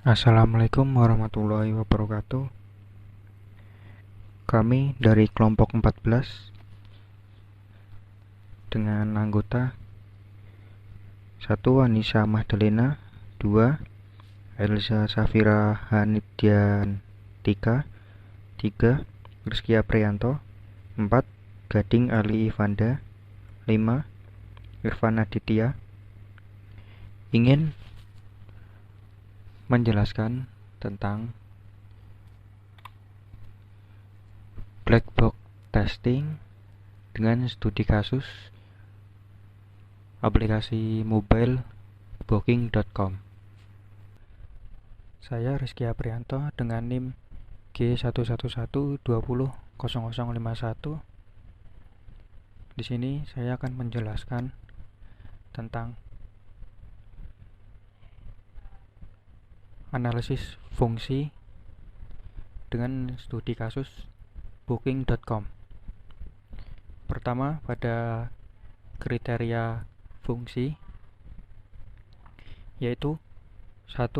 Assalamualaikum warahmatullahi wabarakatuh. Kami dari kelompok 14 dengan anggota 1. Anissa Magdalena, 2. Elza Safira Hanidyantika, 3. Rizky Aprianto, 4. Gading Ali Ivanda, 5. Irfan Aditya. Ingin menjelaskan tentang black box testing dengan studi kasus aplikasi mobile booking.com. Saya Rizky Aprianto dengan NIM G111200051. Di sini saya akan menjelaskan tentang analisis fungsi dengan studi kasus booking.com. Pertama, pada kriteria fungsi, yaitu 1.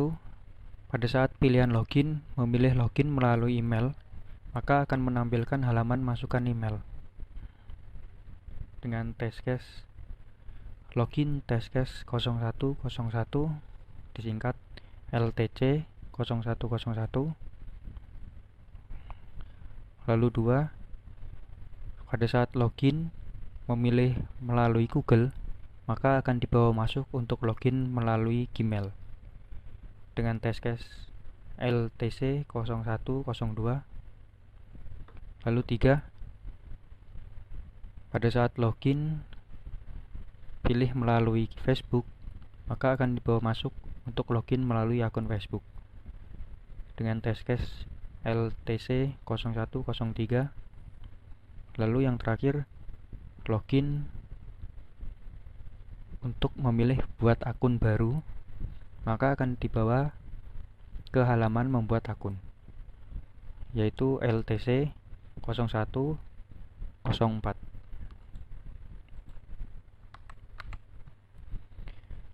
Pada saat pilihan login memilih login melalui email, maka akan menampilkan halaman masukan email dengan test case login test case 0101, disingkat LTC 0101. Lalu 2, pada saat login memilih melalui Google, maka akan dibawa masuk untuk login melalui Gmail dengan test case LTC 0102. Lalu 3, pada saat login pilih melalui Facebook, maka akan dibawa masuk untuk login melalui akun Facebook dengan test case LTC 0103. Lalu yang terakhir, login untuk memilih buat akun baru, maka akan dibawa ke halaman membuat akun, yaitu LTC 0104.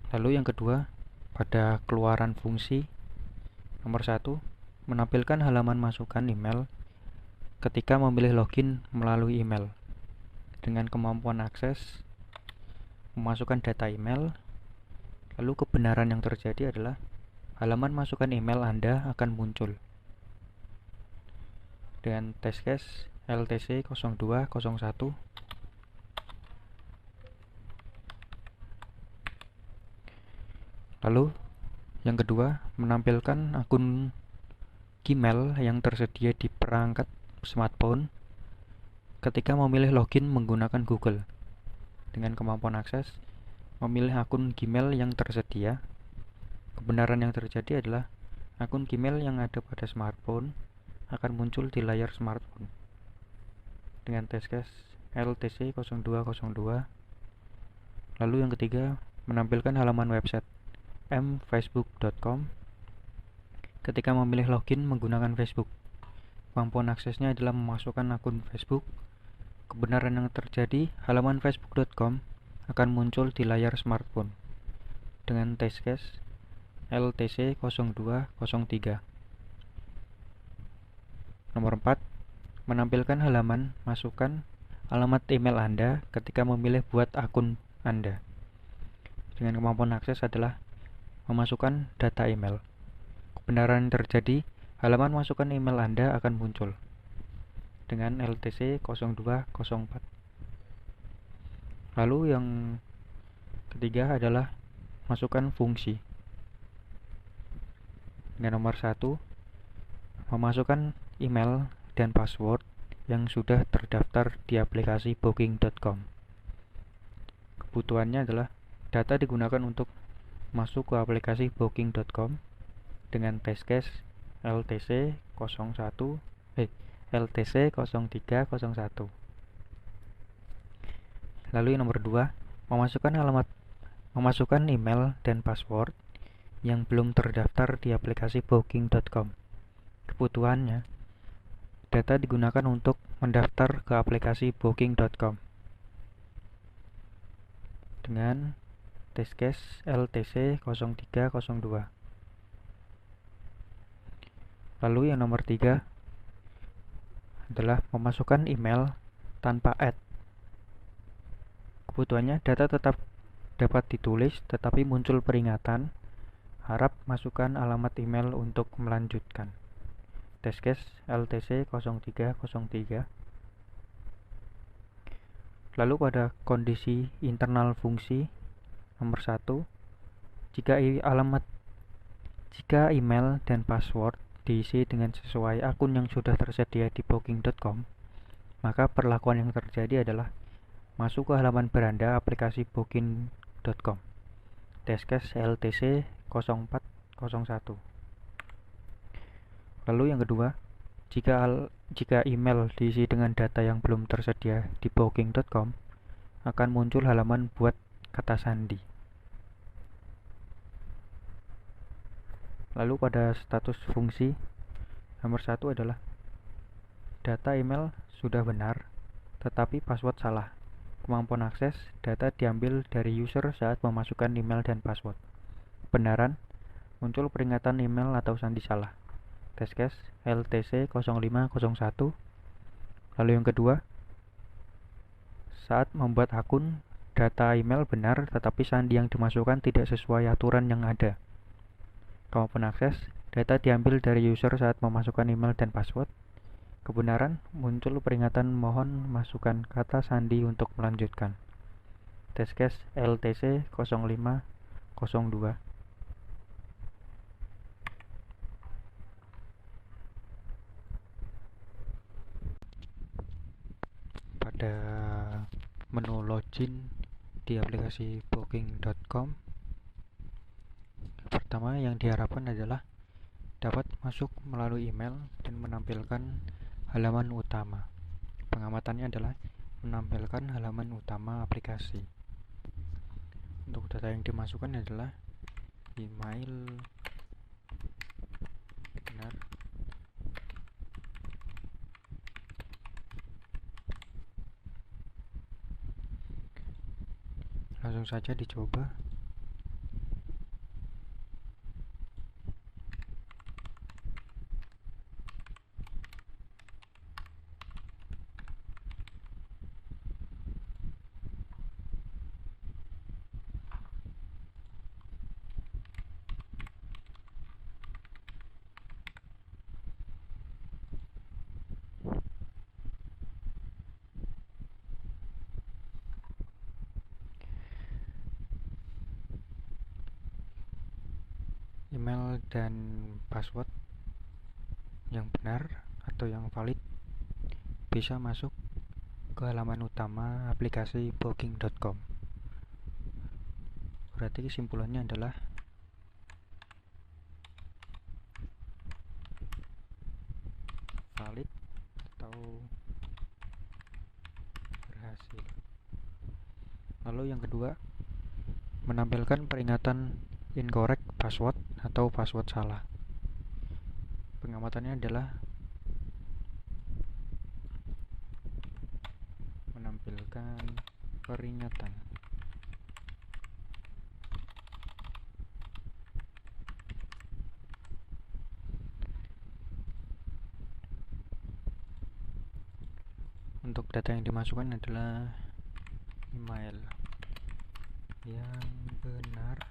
Lalu yang kedua, pada keluaran fungsi nomor 1, menampilkan halaman masukan email ketika memilih login melalui email dengan kemampuan akses memasukkan data email. Lalu kebenaran yang terjadi adalah halaman masukan email Anda akan muncul dengan test case LTC 0201. Lalu yang kedua, menampilkan akun Gmail yang tersedia di perangkat smartphone ketika memilih login menggunakan Google dengan kemampuan akses memilih akun Gmail yang tersedia. Kebenaran yang terjadi adalah akun Gmail yang ada pada smartphone akan muncul di layar smartphone dengan test case LTC 0202. Lalu yang ketiga, menampilkan halaman website mfacebook.com ketika memilih login menggunakan Facebook. Kemampuan aksesnya adalah memasukkan akun Facebook. Kebenaran yang terjadi, halaman facebook.com akan muncul di layar smartphone dengan test case LTC 0203. Nomor 4, menampilkan halaman masukkan alamat email Anda ketika memilih buat akun Anda. Dengan kemampuan akses adalah memasukkan data email. Kebenaran yang terjadi, halaman masukkan email Anda akan muncul dengan LTC 0204. Lalu yang ketiga adalah masukkan fungsi. Dengan nomor 1, memasukkan email dan password yang sudah terdaftar di aplikasi booking.com. Kebutuhannya adalah data digunakan untuk masuk ke aplikasi booking.com dengan test case LTC 0301. Lalu yang nomor 2, memasukkan email dan password yang belum terdaftar di aplikasi booking.com. Kebutuhannya, data digunakan untuk mendaftar ke aplikasi booking.com dengan test case LTC 0302. Lalu yang nomor 3 adalah memasukkan email tanpa add. Kebutuhannya, data tetap dapat ditulis tetapi muncul peringatan, harap masukkan alamat email untuk melanjutkan. Test case LTC 0303. Lalu pada kondisi internal fungsi nomor 1, jika email dan password diisi dengan sesuai akun yang sudah tersedia di booking.com, maka perlakuan yang terjadi adalah masuk ke halaman beranda aplikasi booking.com. Test case LTC 0401. Lalu yang kedua, jika email diisi dengan data yang belum tersedia di booking.com, akan muncul halaman buat kata sandi. Lalu pada status fungsi nomor 1 adalah data email sudah benar, tetapi password salah. Kemampuan akses data diambil dari user saat memasukkan email dan password. Kebenaran, muncul peringatan email atau sandi salah. Test case LTC 0501. Lalu yang kedua, saat membuat akun, data email benar tetapi sandi yang dimasukkan tidak sesuai aturan yang ada. Kemampuan akses, data diambil dari user saat memasukkan email dan password. Kebenaran, muncul peringatan mohon masukkan kata sandi untuk melanjutkan. Test case LTC 0502. Pada menu login di aplikasi booking.com, pertama yang diharapkan adalah dapat masuk melalui email dan menampilkan halaman utama. Pengamatannya adalah menampilkan halaman utama aplikasi. Untuk data yang dimasukkan adalah email benar, langsung saja dicoba. Email dan password yang benar atau yang valid bisa masuk ke halaman utama aplikasi booking.com. Berarti kesimpulannya adalah valid atau berhasil. Lalu yang kedua, menampilkan peringatan incorrect password atau password salah. Pengamatannya adalah menampilkan peringatan. Untuk data yang dimasukkan adalah email yang benar,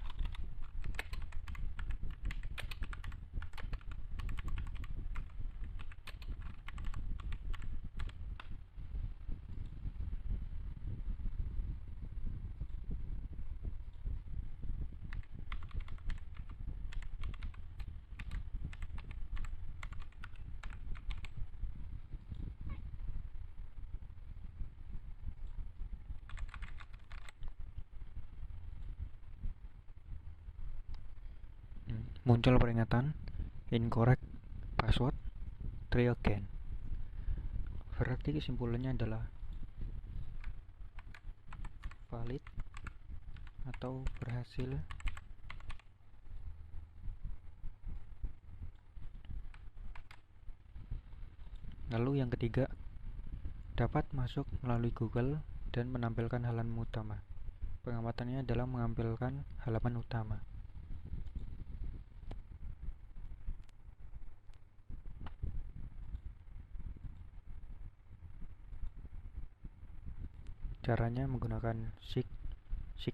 muncul peringatan incorrect password, try again. Berarti kesimpulannya adalah valid atau berhasil. Lalu yang ketiga, dapat masuk melalui Google dan menampilkan halaman utama. Pengamatannya adalah menampilkan halaman utama. Caranya menggunakan sign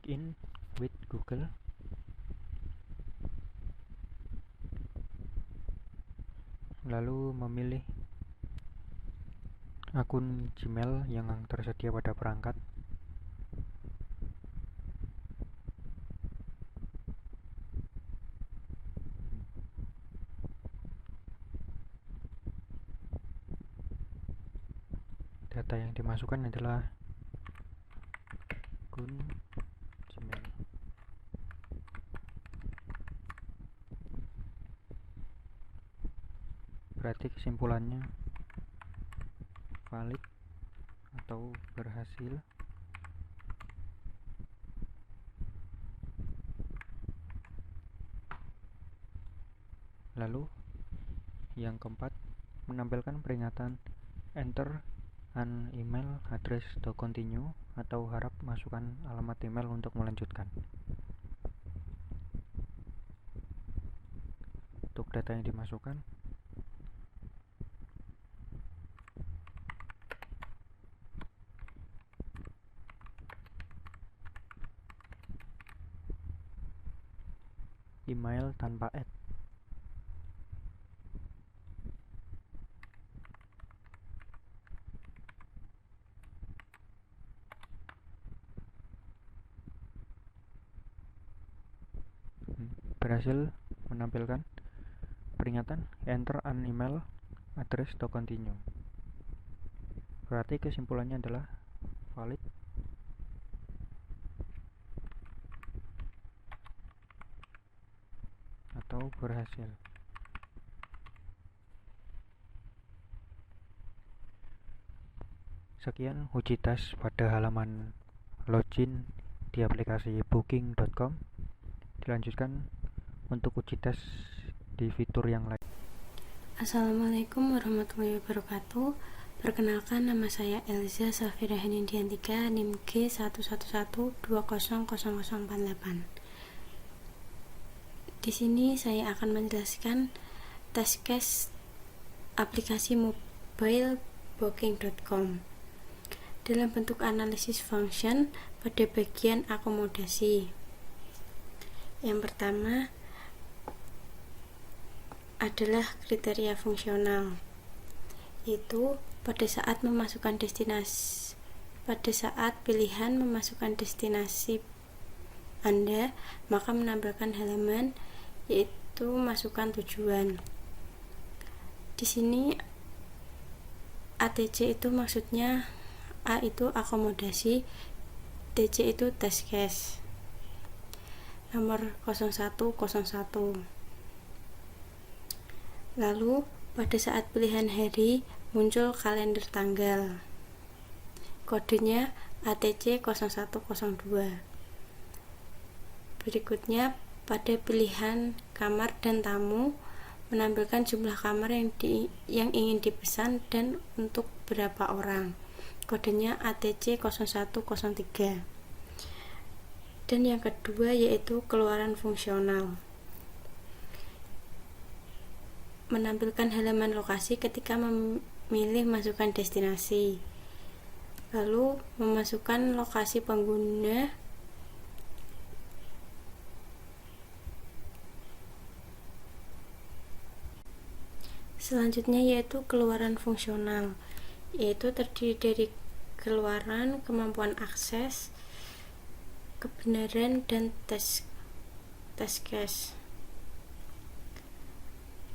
in with Google. Lalu memilih akun Gmail yang tersedia pada perangkat. Data yang dimasukkan adalah akun Gmail. Berarti kesimpulannya valid atau berhasil. Lalu yang keempat, menampilkan peringatan enter an email address to continue atau harap masukkan alamat email untuk melanjutkan. Untuk data yang dimasukkan, email tanpa @. Berhasil menampilkan peringatan enter an email address to continue. Berarti kesimpulannya adalah valid atau berhasil. Sekian uji tes pada halaman login di aplikasi booking.com. Dilanjutkan untuk uji tes di fitur yang lain. Assalamualaikum warahmatullahi wabarakatuh. Perkenalkan, nama saya Elza Safira Henindiantika, NIM G111200048. Di sini saya akan menjelaskan test case aplikasi mobile booking.com dalam bentuk analisis function pada bagian akomodasi. Yang pertama adalah kriteria fungsional, yaitu pada saat pilihan memasukkan destinasi Anda, maka menampilkan halaman yaitu masukkan tujuan. Di sini ATC itu maksudnya A itu akomodasi, TC itu test case. Nomor 0101. Lalu pada saat pilihan hari muncul kalender tanggal. Kodenya ATC 0102. Berikutnya pada pilihan kamar dan tamu menampilkan jumlah kamar yang ingin dipesan dan untuk berapa orang. Kodenya ATC 0103. Dan yang kedua yaitu keluaran fungsional, menampilkan halaman lokasi ketika memilih masukkan destinasi, lalu memasukkan lokasi pengguna, selanjutnya yaitu keluaran fungsional, yaitu terdiri dari keluaran, kemampuan akses, kebenaran, dan test case.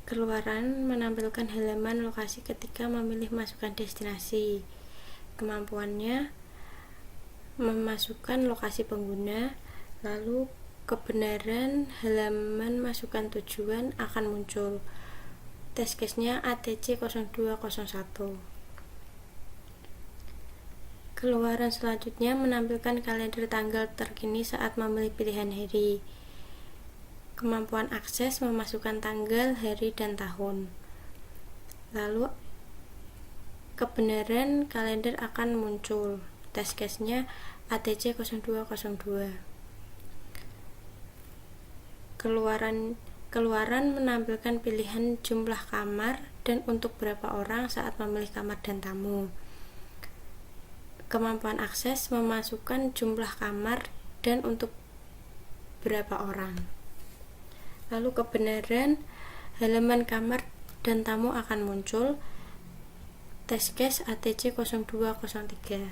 Keluaran menampilkan halaman lokasi ketika memilih masukkan destinasi. Kemampuannya memasukkan lokasi pengguna, lalu kebenaran halaman masukkan tujuan akan muncul. Test case-nya ATC 0201. Keluaran selanjutnya menampilkan kalender tanggal terkini saat memilih pilihan hari. Kemampuan akses memasukkan tanggal, hari, dan tahun. Lalu kebenaran kalender akan muncul. Test case-nya ATC 0202. Keluaran menampilkan pilihan jumlah kamar dan untuk berapa orang saat memilih kamar dan tamu. kemampuan akses, memasukkan jumlah kamar, dan untuk berapa orang. Lalu kebenaran halaman kamar dan tamu akan muncul. Test case ATC 0203.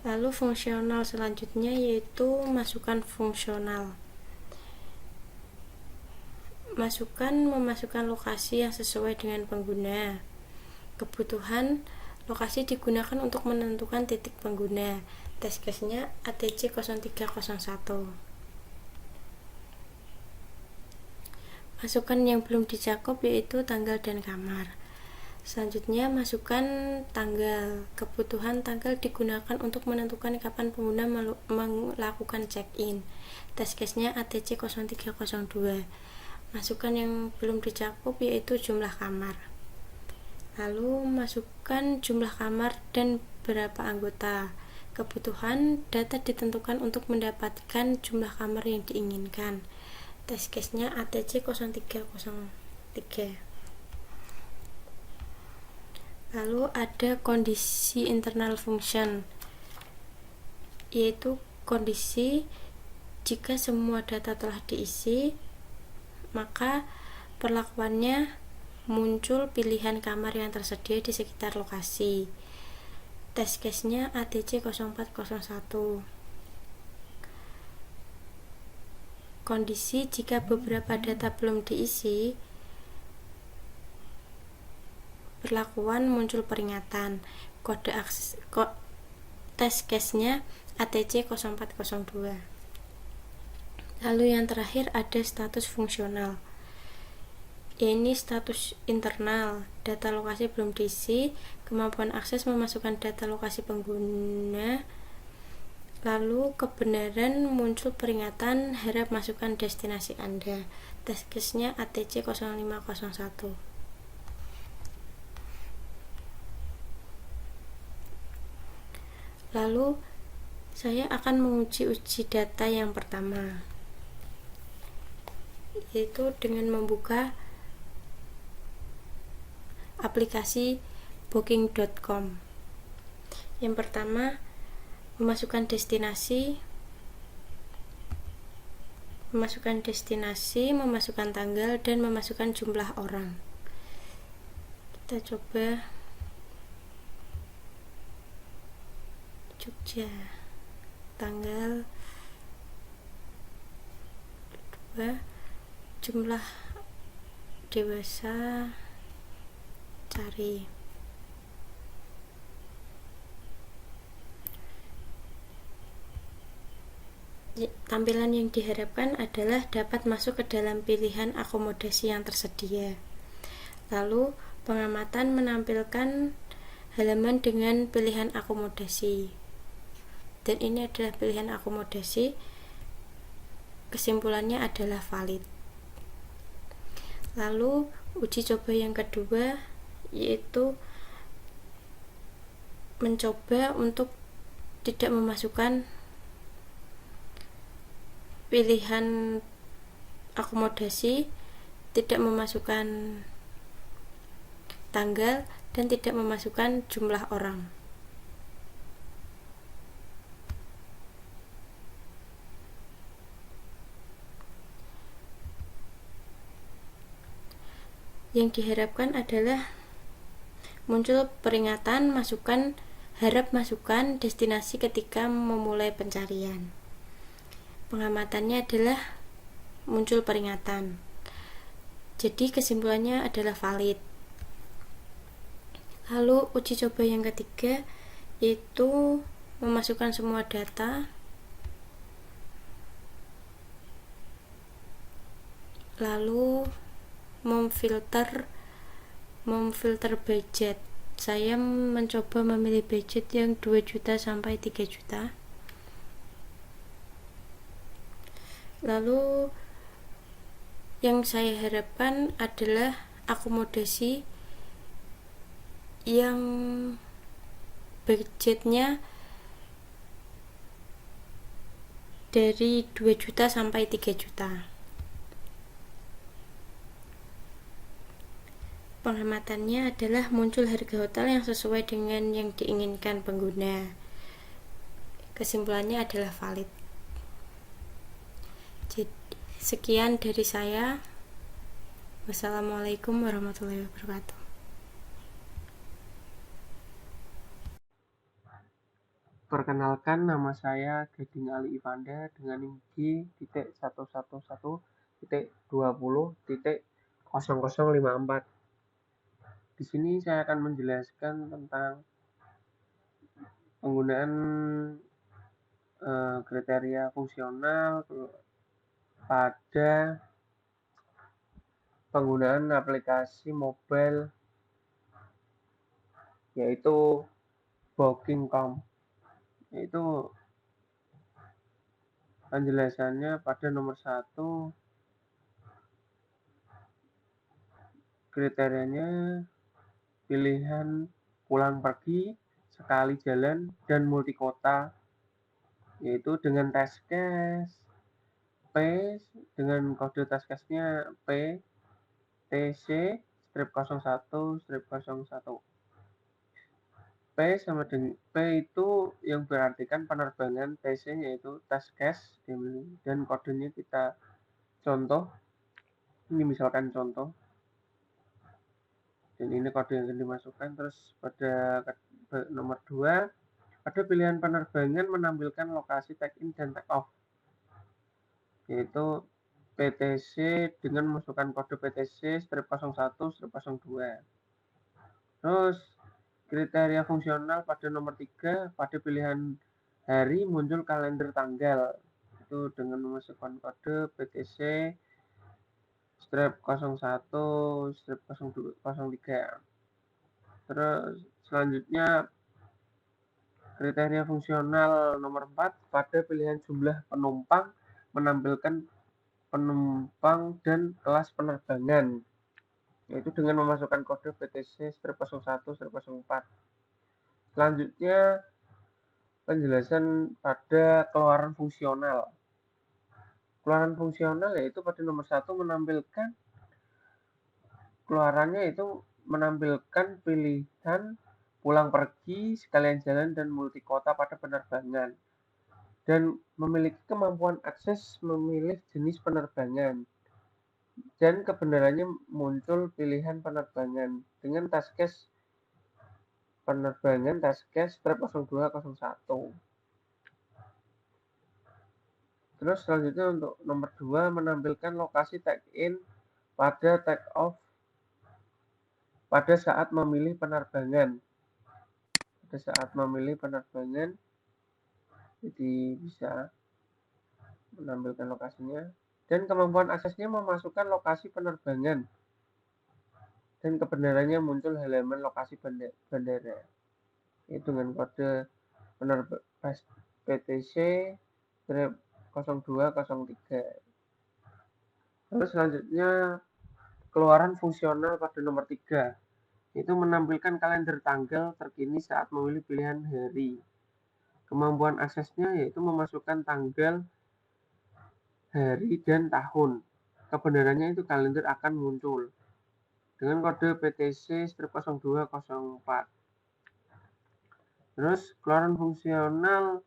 Lalu fungsional selanjutnya yaitu masukkan fungsional. Memasukkan lokasi yang sesuai dengan pengguna. Kebutuhan lokasi digunakan untuk menentukan titik pengguna. Test case-nya ATC 0301. Masukkan yang belum dicakup yaitu tanggal dan kamar. Selanjutnya masukkan tanggal. Kebutuhan tanggal digunakan untuk menentukan kapan pengguna melakukan check-in. Test case-nya ATC 0302. Masukkan yang belum dicakup yaitu jumlah kamar. Lalu masukkan jumlah kamar dan berapa anggota. Kebutuhan data ditentukan untuk mendapatkan jumlah kamar yang diinginkan. Test case-nya ATC 0303. Lalu ada kondisi internal function, yaitu kondisi jika semua data telah diisi, maka perlakuannya muncul pilihan kamar yang tersedia di sekitar lokasi. Test case-nya ATC 0401. Kondisi jika beberapa data belum diisi, perlakuan muncul peringatan. Kode akses test case-nya ATC 0402. Lalu yang terakhir ada status fungsional. Ini status internal, data lokasi belum diisi, kemampuan akses memasukkan data lokasi pengguna. Lalu kebenaran muncul peringatan, harap masukkan destinasi Anda. Test case-nya ATC 0501. Lalu saya akan menguji data yang pertama, yaitu dengan membuka aplikasi booking.com. Yang pertama, memasukkan destinasi, memasukkan tanggal, dan memasukkan jumlah orang. Kita coba Jogja, tanggal 2, jumlah dewasa, cari. Tampilan yang diharapkan adalah dapat masuk ke dalam pilihan akomodasi yang tersedia. Lalu pengamatan menampilkan halaman dengan pilihan akomodasi, dan ini adalah pilihan akomodasi. Kesimpulannya adalah valid. Lalu uji coba yang kedua yaitu mencoba untuk tidak memasukkan pilihan akomodasi, tidak memasukkan tanggal, dan tidak memasukkan jumlah orang. Yang diharapkan adalah muncul peringatan harap masukkan destinasi ketika memulai pencarian. Pengamatannya adalah muncul peringatan. Jadi kesimpulannya adalah valid. Lalu uji coba yang ketiga yaitu memasukkan semua data, lalu memfilter budget. Saya mencoba memilih budget yang 2 juta sampai 3 juta. Lalu yang saya harapkan adalah akomodasi yang budgetnya dari 2 juta sampai 3 juta. penghematannya adalah muncul harga hotel yang sesuai dengan yang diinginkan pengguna. Kesimpulannya adalah valid. Jadi, sekian dari saya. Wassalamualaikum warahmatullahi wabarakatuh. Perkenalkan, nama saya Gading Ali Ivanda dengan NIM G.111.20.0054. Di sini saya akan menjelaskan tentang penggunaan kriteria fungsional pada penggunaan aplikasi mobile, yaitu Booking.com. Yaitu penjelasannya pada nomor 1, kriterianya pilihan pulang pergi, sekali jalan, dan multi kota, yaitu dengan test case P, dengan kode test case-nya PTC-01-01. P sama dengan P itu yang berartikan penerbangan, TC yaitu test case, dan kodenya kita contoh. Ini misalkan contoh, dan ini kode yang akan dimasukkan. Terus pada nomor 2, pada pilihan penerbangan menampilkan lokasi check-in dan take-off, yaitu PTC dengan memasukkan kode PTC-01-02. Terus kriteria fungsional pada nomor 3, pada pilihan hari muncul kalender tanggal, itu dengan memasukkan kode PTC-01-03. Terus selanjutnya kriteria fungsional nomor 4, pada pilihan jumlah penumpang menampilkan penumpang dan kelas penerbangan, yaitu dengan memasukkan kode PTC-01-04. Selanjutnya penjelasan pada keluaran fungsional. Keluaran fungsional yaitu pada nomor 1 menampilkan keluarannya itu menampilkan pilihan pulang pergi, sekalian jalan, dan multi kota pada penerbangan, dan memiliki kemampuan akses memilih jenis penerbangan, dan kebenarannya muncul pilihan penerbangan dengan task case penerbangan task case 0201. Terus selanjutnya untuk nomor 2 menampilkan lokasi check-in pada take-off pada saat memilih penerbangan. Pada saat memilih penerbangan, jadi bisa menampilkan lokasinya, dan kemampuan aksesnya memasukkan lokasi penerbangan, dan kebenarannya muncul halaman lokasi bandara, itu dengan kode PTC-0203. Terus selanjutnya keluaran fungsional pada nomor 3, itu menampilkan kalender tanggal terkini saat memilih pilihan hari. Kemampuan aksesnya yaitu memasukkan tanggal, hari, dan tahun. Kebenarannya itu kalender akan muncul dengan kode PTC-0204. Terus keluaran fungsional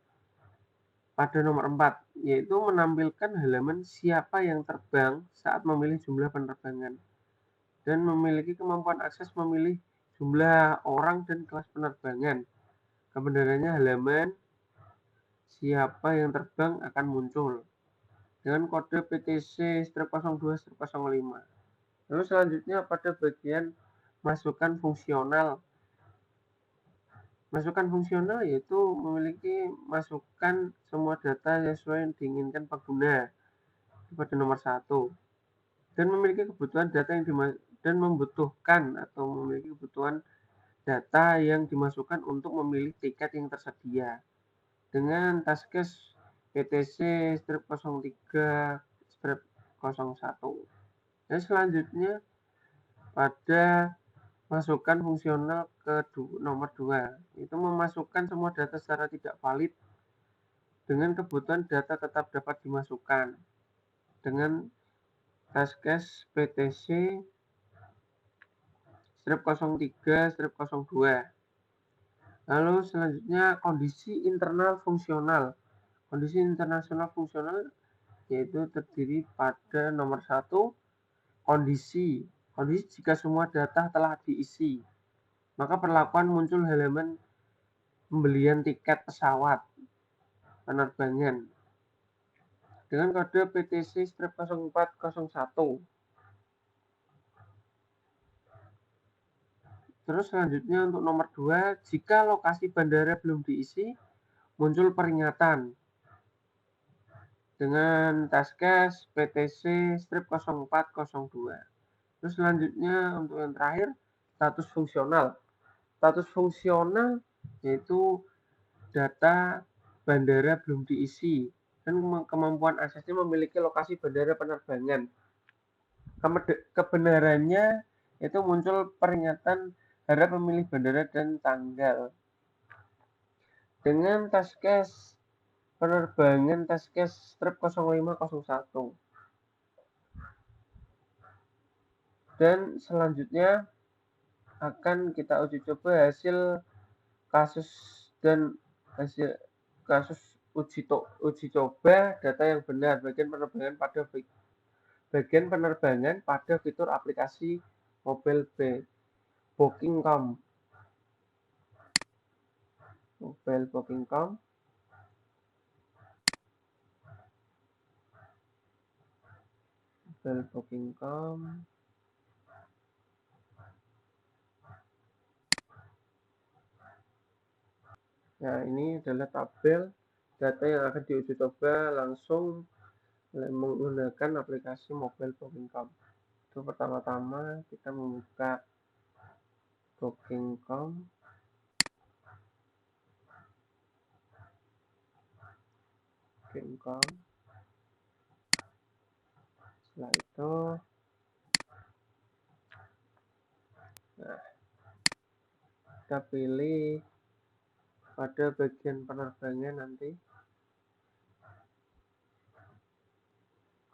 pada nomor 4, yaitu menampilkan halaman siapa yang terbang saat memilih jumlah penerbangan, dan memiliki kemampuan akses memilih jumlah orang dan kelas penerbangan. Kebenarannya halaman siapa yang terbang akan muncul dengan kode PTC-02-05. Lalu selanjutnya pada bagian masukan fungsional. Masukan fungsional yaitu memiliki masukan semua data sesuai yang diinginkan pengguna pada nomor 1, dan memiliki kebutuhan data yang dan membutuhkan atau memiliki kebutuhan data yang dimasukkan untuk memilih tiket yang tersedia dengan task case PTC-03-01. Dan selanjutnya pada masukan fungsional ke nomor 2, itu memasukkan semua data secara tidak valid dengan kebutuhan data tetap dapat dimasukkan dengan task case PTC strip 03, strip 02. Lalu selanjutnya kondisi internal fungsional. Kondisi internasional fungsional yaitu terdiri pada nomor 1, kondisi. Kondisi jika semua data telah diisi, maka perlakuan muncul halaman pembelian tiket pesawat penerbangan dengan kode PTC strip 0401. Terus selanjutnya untuk nomor 2, jika lokasi bandara belum diisi, muncul peringatan dengan task case PTC strip 0402. Terus selanjutnya untuk yang terakhir, status fungsional. Status fungsional yaitu data bandara belum diisi dan kemampuan aksesnya memiliki lokasi bandara penerbangan. Kebenarannya itu muncul peringatan harap memilih bandara dan tanggal. Dengan task case penerbangan task case strip 0501. Dan selanjutnya akan kita uji coba hasil kasus dan hasil kasus uji coba data yang benar bagian penerbangan pada fitur aplikasi mobile Booking.com. Mobile Booking.com. Mobile Booking.com. Nah, ini adalah tabel data yang akan diuji coba langsung menggunakan aplikasi mobile Booking.com. Itu pertama-tama kita membuka Booking.com. Setelah itu, nah, kita pilih pada bagian penerbangan nanti.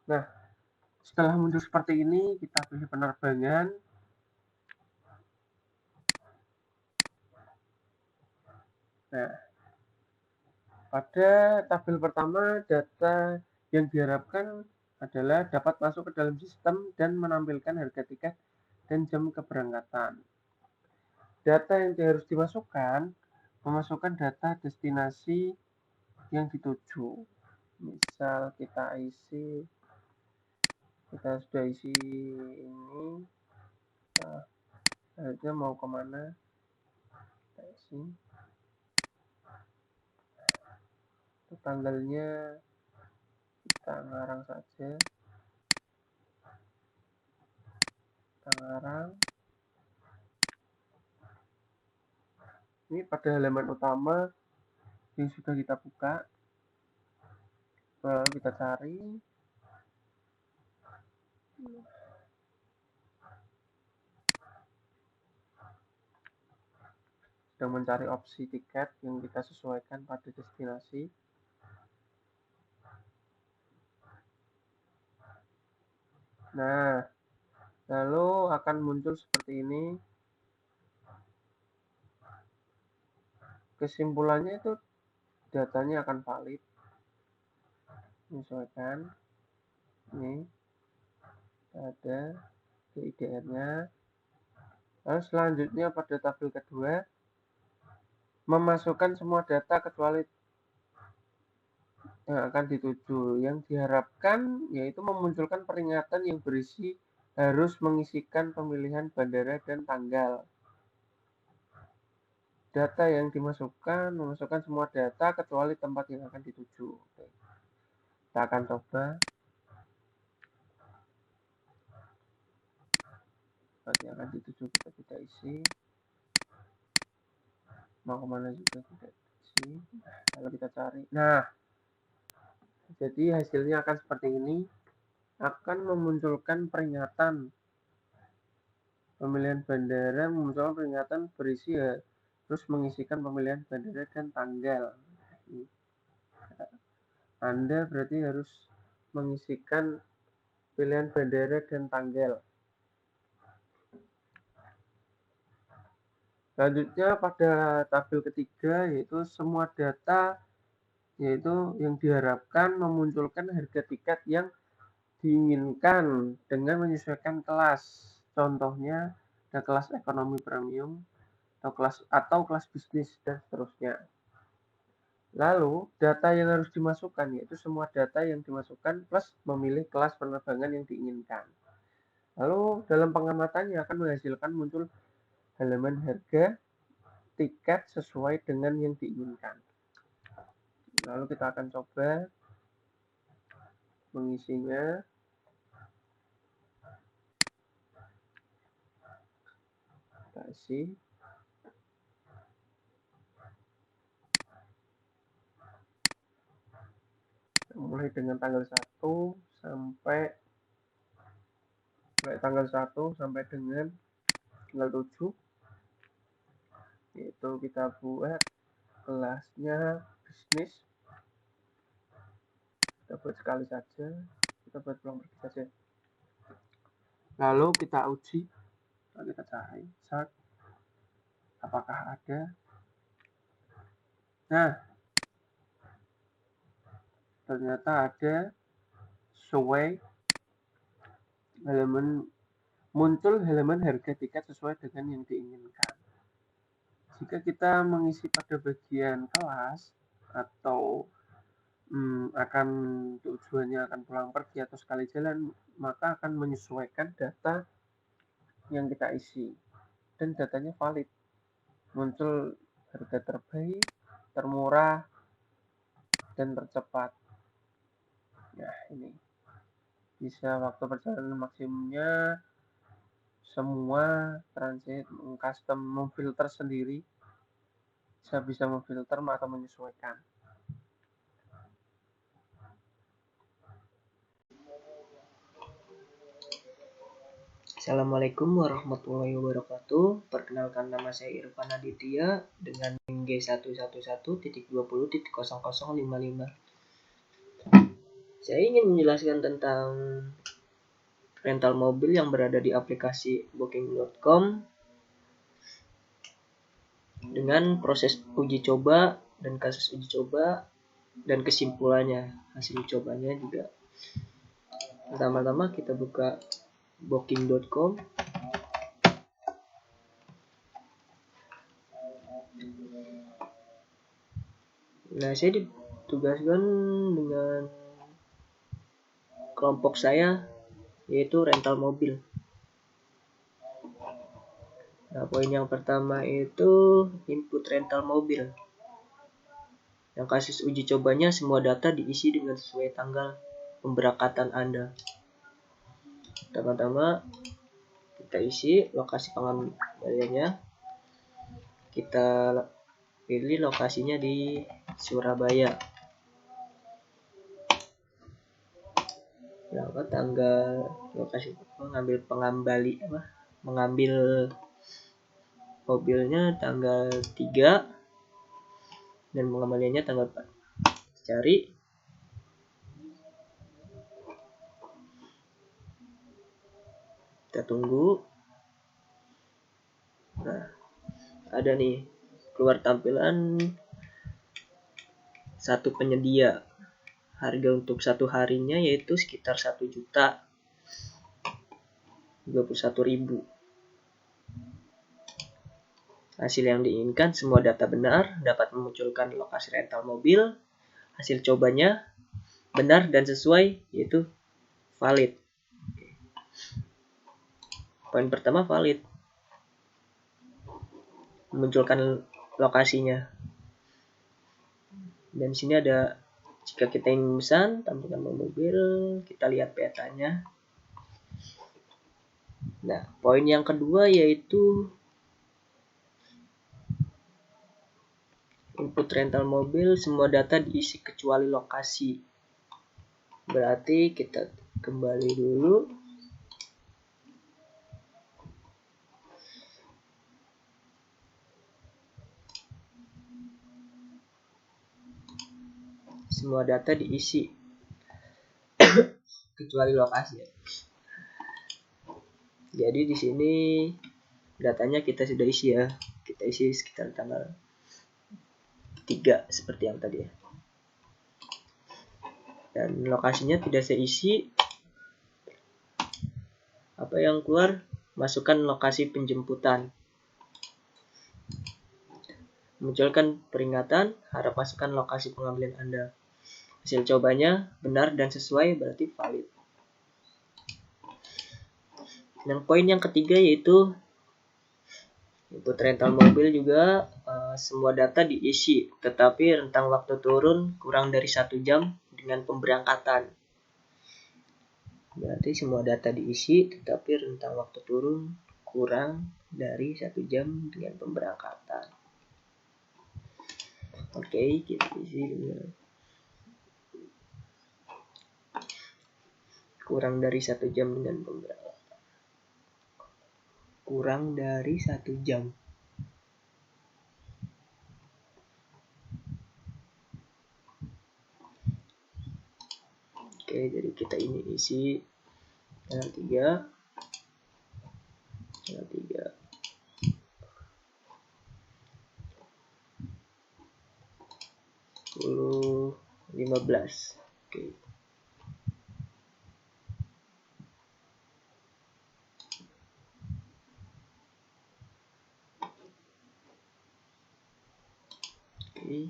Nah, setelah muncul seperti ini, kita pilih penerbangan. Nah, pada tabel pertama, data yang diharapkan adalah dapat masuk ke dalam sistem dan menampilkan harga tiket dan jam keberangkatan. Data yang harus dimasukkan, memasukkan data destinasi yang dituju. Misal kita sudah isi ini, harusnya mau kemana, kita isi. Tanggalnya kita ngarang saja, ini pada halaman utama yang sudah kita buka, lalu kita cari, sedang mencari opsi tiket yang kita sesuaikan pada destinasi. Nah, lalu akan muncul seperti ini. Kesimpulannya itu datanya akan valid. Menyesuaikan. Ini ada DIDR-nya. Lalu selanjutnya pada tabel kedua, memasukkan semua data kecuali yang akan dituju. Yang diharapkan yaitu memunculkan peringatan yang berisi harus mengisikan pemilihan bandara dan tanggal. Data yang memasukkan semua data kecuali tempat yang akan dituju. Oke. Kita akan coba. Tempat yang akan dituju kita tidak isi. Mau kemana juga tidak isi. Lalu kita cari. Nah, jadi hasilnya akan seperti ini. Akan memunculkan peringatan pemilihan bandara, memunculkan peringatan berisi ya, terus mengisikan pemilihan bandara dan tanggal. Anda berarti harus mengisikan pilihan bandara dan tanggal. Selanjutnya pada tabel ketiga yaitu semua data yaitu yang diharapkan memunculkan harga tiket yang diinginkan dengan menyesuaikan kelas. Contohnya ada kelas ekonomi premium atau kelas bisnis dan seterusnya. Lalu data yang harus dimasukkan yaitu semua data yang dimasukkan plus memilih kelas penerbangan yang diinginkan. Lalu dalam pengamatannya akan menghasilkan muncul halaman harga tiket sesuai dengan yang diinginkan. Lalu kita akan coba mengisinya. Kita isi. Mulai dengan tanggal 1 sampai tanggal 1 sampai dengan tanggal 7. Yaitu kita buat kelasnya bisnis. Kita buat sekali saja. Kita buat pulang pergi saja. Lalu kita uji. Lalu kita cari search apakah ada. Nah, ternyata ada sesuai muncul halaman harga tiket sesuai dengan yang diinginkan. Jika kita mengisi pada bagian kelas atau akan tujuannya akan pulang pergi atau sekali jalan, maka akan menyesuaikan data yang kita isi dan datanya valid. Muncul harga terbaik, termurah, dan tercepat. Nah, ini bisa waktu perjalanan maksimumnya semua transit custom memfilter sendiri. Saya bisa memfilter atau menyesuaikan. Assalamualaikum warahmatullahi wabarakatuh. Perkenalkan, nama saya Irfan Aditya dengan NIM G111.20.0055. Saya ingin menjelaskan tentang rental mobil yang berada di aplikasi booking.com dengan proses uji coba dan kasus uji coba dan kesimpulannya, hasil cobanya juga. Pertama-tama kita buka booking.com. Nah, saya ditugaskan dengan kelompok saya yaitu rental mobil. Nah, poin yang pertama itu input rental mobil. Yang kasus uji cobanya semua data diisi dengan sesuai tanggal pemberangkatan Anda. Pertama-tama kita isi lokasi pengembaliannya. Kita pilih lokasinya di Surabaya. Nah, tanggal lokasi mengambil mobilnya tanggal 3 dan pengembaliannya tanggal 4. Cari. Kita tunggu. Nah, ada nih keluar tampilan satu penyedia. Harga untuk satu harinya yaitu sekitar 1.021.000. Hasil yang diinginkan, semua data benar, dapat memunculkan lokasi rental mobil. Hasil cobanya benar dan sesuai, yaitu valid. Poin pertama valid. Memunculkan lokasinya. Dan di sini ada jika kita ingin memesan tampilan mobil, kita lihat petanya. Nah, poin yang kedua yaitu input rental mobil, semua data diisi kecuali lokasi. Berarti kita kembali dulu. Semua data diisi kecuali lokasi. Jadi di sini datanya kita sudah isi ya. Kita kita isi sekitar tanggal 3 seperti yang tadi ya. Dan lokasinya tidak saya isi. Apa yang keluar, masukkan lokasi penjemputan. Munculkan peringatan, harap masukkan lokasi pengambilan Anda. Hasil cobanya benar dan sesuai, berarti valid. Dan poin yang ketiga yaitu input rental mobil juga semua data diisi, tetapi rentang waktu turun kurang dari 1 jam dengan pemberangkatan. Berarti semua data diisi, tetapi rentang waktu turun kurang dari 1 jam dengan pemberangkatan. Oke, kita isi dengan kurang dari 1 jam dengan pemberangkatan. Kurang dari 1 jam. Oke, jadi kita ini isi tanggal 3. Tanggal 3. 15. Oke. Oke.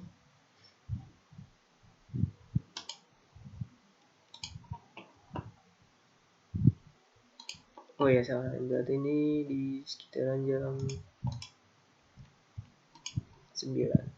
Oh ya, salah. Berarti ini di sekitaran jam 9.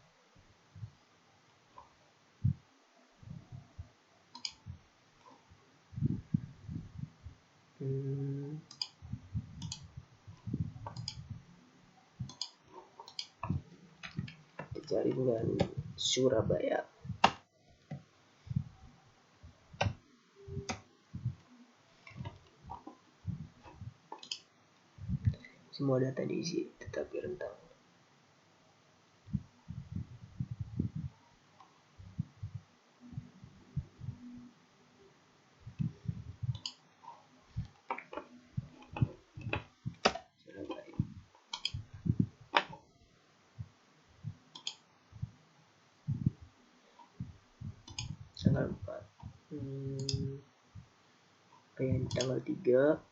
Cari bulan Surabaya. Semua data diisi, tetapi rentang. Surabaya. Tanggal 4. Tanggal 3.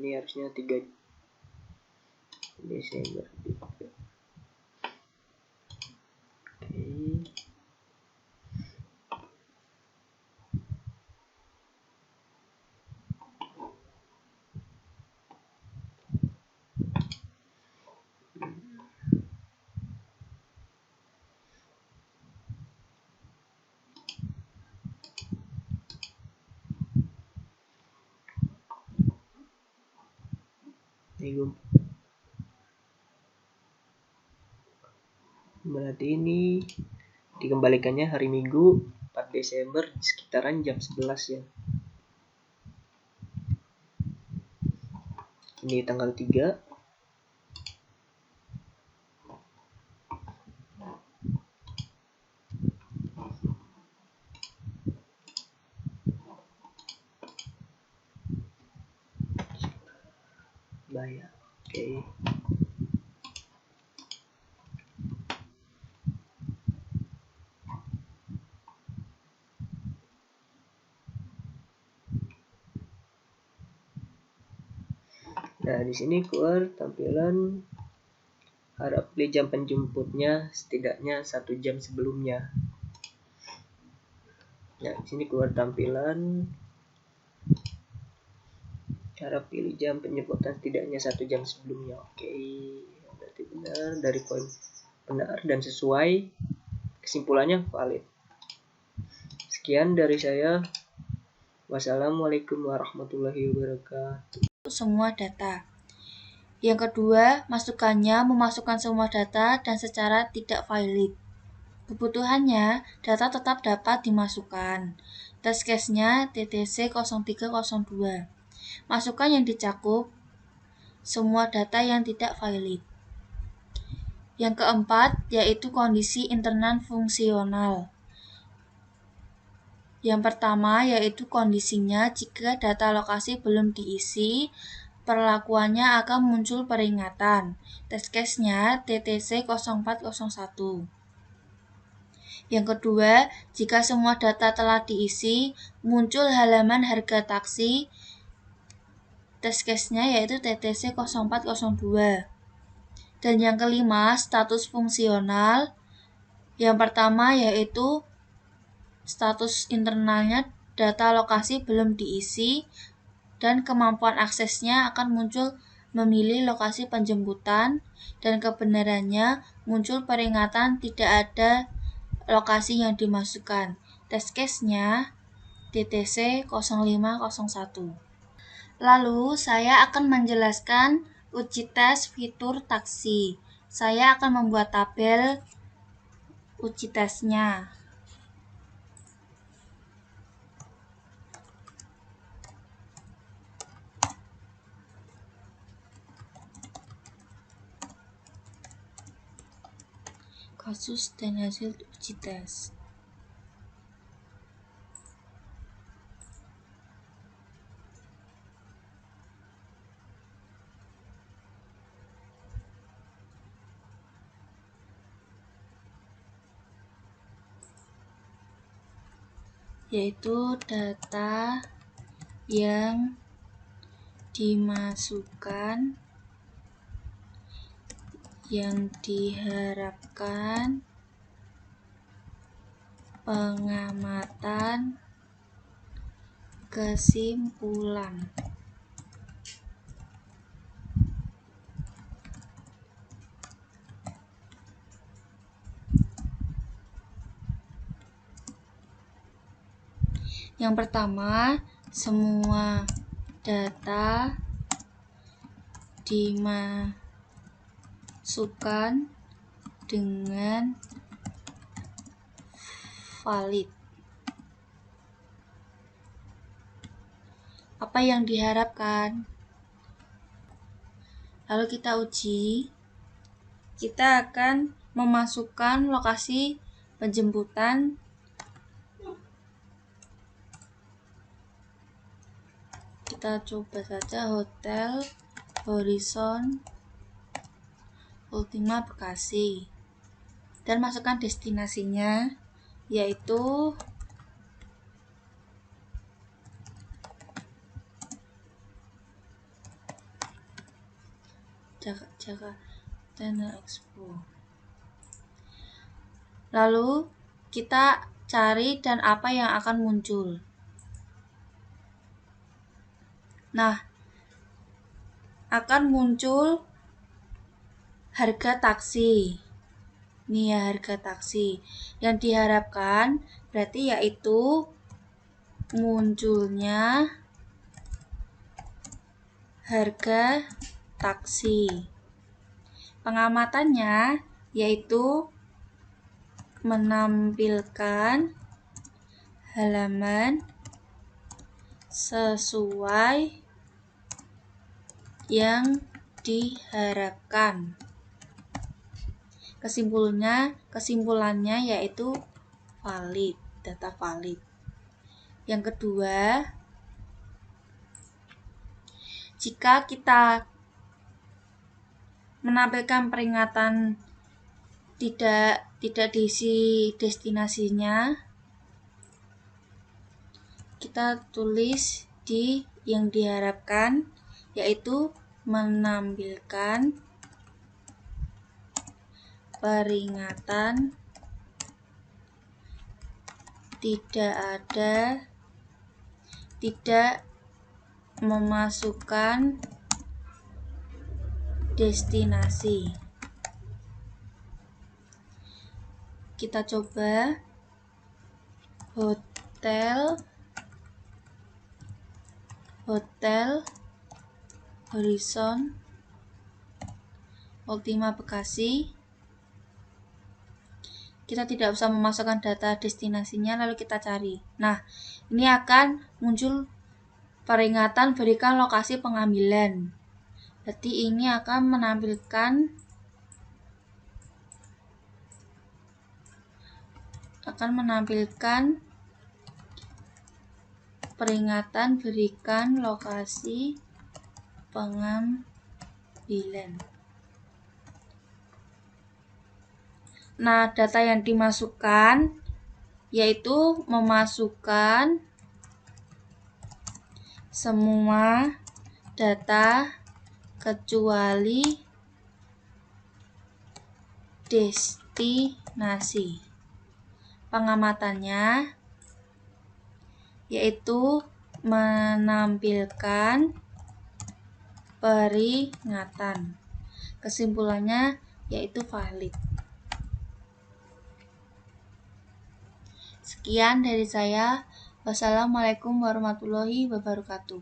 Ini harusnya 3 Desember. Oke. Berarti ini dikembalikannya hari Minggu 4 Desember sekitaran jam 11 ya. Ini tanggal 3. Bayar. Oke. Nah, di sini keluar tampilan harap pilih jam penjemputnya setidaknya 1 jam sebelumnya. Nah, di sini keluar tampilan harap pilih jam penjemputan setidaknya 1 jam sebelumnya. Oke, berarti benar dari poin benar dan sesuai, kesimpulannya valid. Sekian dari saya. Wassalamualaikum warahmatullahi wabarakatuh. Semua data. Yang kedua, masukannya memasukkan semua data dan secara tidak valid. Kebutuhannya, data tetap dapat dimasukkan. Test case-nya TTC 0302. Masukkan yang dicakup semua data yang tidak valid. Yang keempat, yaitu kondisi internal fungsional. Yang pertama yaitu kondisinya jika data lokasi belum diisi, perlakuannya akan muncul peringatan. Test case-nya TTC 0401. Yang kedua, jika semua data telah diisi, muncul halaman harga taksi. Test case-nya yaitu TTC 0402. Dan yang kelima, status fungsional. Yang pertama yaitu status internalnya data lokasi belum diisi dan kemampuan aksesnya akan muncul memilih lokasi penjemputan, dan kebenarannya muncul peringatan tidak ada lokasi yang dimasukkan. Test case-nya TTC 0501. Lalu saya akan menjelaskan uji tes fitur taksi. Saya akan membuat tabel uji tesnya. Kasus dan hasil uji tes. Yaitu data yang dimasukkan yang diharapkan pengamatan kesimpulan. Yang pertama, semua data dimasukkan dengan valid. Apa yang diharapkan? Lalu kita uji. Kita akan memasukkan lokasi penjemputan. Kita coba saja Hotel Horizon Ultima Bekasi, dan masukkan destinasinya yaitu Jakarta Expo. Lalu kita cari dan apa yang akan muncul. Nah, akan muncul harga taksi. Ini ya harga taksi. Yang diharapkan berarti yaitu munculnya harga taksi. Pengamatannya yaitu menampilkan halaman sesuai yang diharapkan. Kesimpulannya yaitu valid, data valid. Yang kedua, jika kita menampilkan peringatan tidak diisi destinasinya, kita tulis di yang diharapkan yaitu menampilkan peringatan tidak memasukkan destinasi. Kita coba Hotel Horizon Ultima Bekasi. Kita tidak usah memasukkan data destinasinya, lalu kita cari. Nah, ini akan muncul peringatan berikan lokasi pengambilan. Berarti ini akan menampilkan peringatan berikan lokasi pengambilan. Nah, data yang dimasukkan yaitu memasukkan semua data kecuali destinasi. Pengamatannya yaitu menampilkan peringatan. Kesimpulannya yaitu valid. Sekian dari saya. Wassalamualaikum warahmatullahi wabarakatuh.